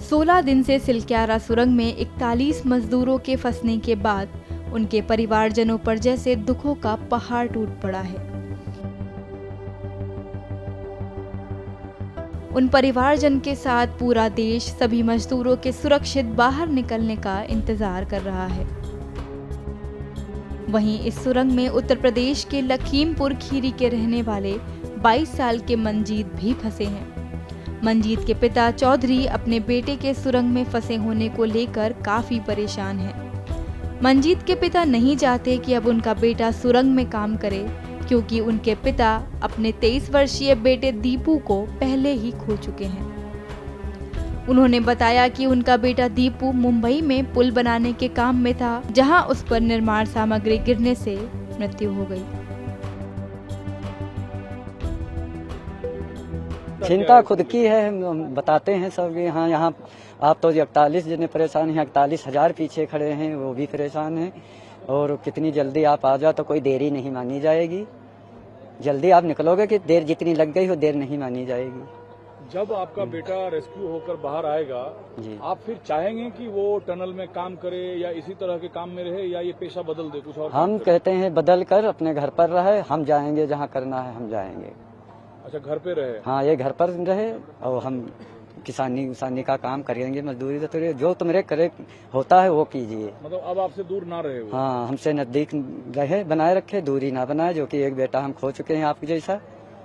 16 दिन से सिलक्यारा सुरंग में 41 मजदूरों के फंसने के बाद उनके परिवारजनों पर जैसे दुखों का पहाड़ टूट पड़ा है। उन परिवारजन के साथ पूरा देश सभी मजदूरों के सुरक्षित बाहर निकलने का इंतजार कर रहा है। वहीं इस सुरंग में उत्तर प्रदेश के लखीमपुर खीरी के रहने वाले 22 साल के मंजीत भी फंसे हैं। मंजीत के पिता चौधरी अपने बेटे के सुरंग में फंसे होने को लेकर काफी परेशान हैं। मंजीत के पिता नहीं चाहते कि अब उनका बेटा सुरंग में काम करे, क्योंकि उनके पिता अपने 23 वर्षीय बेटे दीपू को पहले ही खो चुके हैं। उन्होंने बताया कि उनका बेटा दीपू मुंबई में पुल बनाने के काम में था, जहां उस पर निर्माण सामग्री गिरने से मृत्यु हो गई। चिंता खुद की है, हम बताते हैं सब। यहाँ आप तो 41 जने परेशान हैं, 41,000 पीछे खड़े हैं, वो भी परेशान हैं। और कितनी जल्दी आप आ जाओ तो कोई देरी नहीं मानी जाएगी। जल्दी आप निकलोगे कि देर जितनी लग गई हो देर नहीं मानी जाएगी। जब आपका बेटा रेस्क्यू होकर बाहर आएगा जी, आप फिर चाहेंगे कि वो टनल में काम करे या इसी तरह के काम में रहे, या ये पेशा बदल दे कुछ और? हम कहते हैं बदल कर अपने घर पर रहे, हम जाएंगे जहाँ करना है हम जाएंगे। अच्छा, घर पे रहे? हाँ, ये घर पर रहे और हम किसानी का काम करेंगे, मजदूरी तो जो तुम्हारे करे होता है वो कीजिए। मतलब अब आपसे दूर ना रहे वो? हाँ, हमसे नजदीक रहे, बनाए रखे, दूरी ना बनाए। जो कि एक बेटा हम खो चुके हैं आपके जैसा।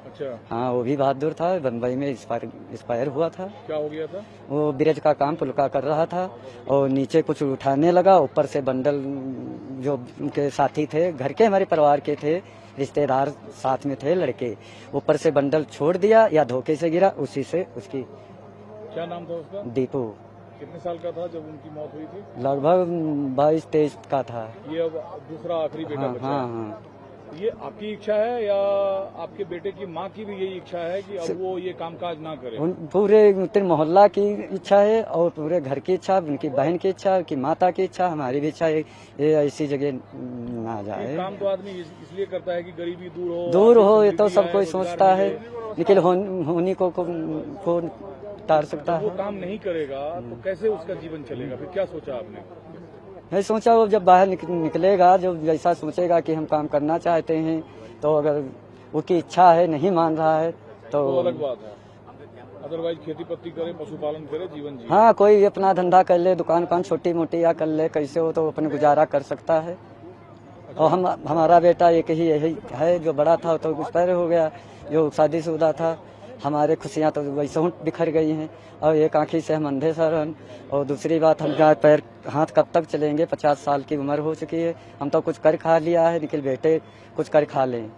अच्छा। हाँ, वो भी बहादुर था, बम्बई में एक्सपायर हुआ था। क्या हो गया था? वो ब्रिज का काम पुल का कर रहा था और नीचे कुछ उठाने लगा, ऊपर से बंडल जो उनके साथी थे, घर के हमारे परिवार के थे, रिश्तेदार साथ में थे लड़के, ऊपर से बंडल छोड़ दिया या धोखे से गिरा, उसी से उसकी। क्या नाम था उसका? दीपू। कितने साल का था जब उनकी मौत हुई थी? लगभग 22-23 का था। ये अब दूसरा आखिरी बेटा बचा? हाँ। ये आपकी इच्छा है या आपके बेटे की माँ की भी यही इच्छा है कि अब वो ये कामकाज ना करे? पूरे मोहल्ला की इच्छा है और पूरे घर की इच्छा, उनकी बहन की इच्छा, उनकी माता की इच्छा, हमारी भी इच्छा है ये ऐसी जगह ना जाए। काम तो आदमी इसलिए करता है कि गरीबी दूर हो, ये तो सब कोई सोचता है, लेकिन होनी को तार सकता है। वो काम नहीं करेगा तो कैसे उसका जीवन चलेगा? फिर क्या सोचा आपने? मैं सोचा वो जब बाहर निकलेगा, जो जैसा सोचेगा कि हम काम करना चाहते हैं, तो अगर उसकी इच्छा है, नहीं मान रहा है तो अलग बात है। अदरवाइज खेती पत्ती करे, पशुपालन करे, जीवन जिए। हाँ, कोई अपना धंधा कर ले, दुकान छोटी मोटी या कर ले, कैसे हो तो अपने गुजारा कर सकता है। और हमारा बेटा एक ही यही है, जो बड़ा था तो एक्सपायर हो गया, जो शादीशुदा था। हमारे खुशियाँ तो वैसे बिखर गई हैं और एक आँखी से हम अंधे सर। और दूसरी बात, हम पैर हाथ कब तक चलेंगे? 50 साल की उम्र हो चुकी है, हम तो कुछ कर खा लिया है, निकल बेटे कुछ कर खा लें।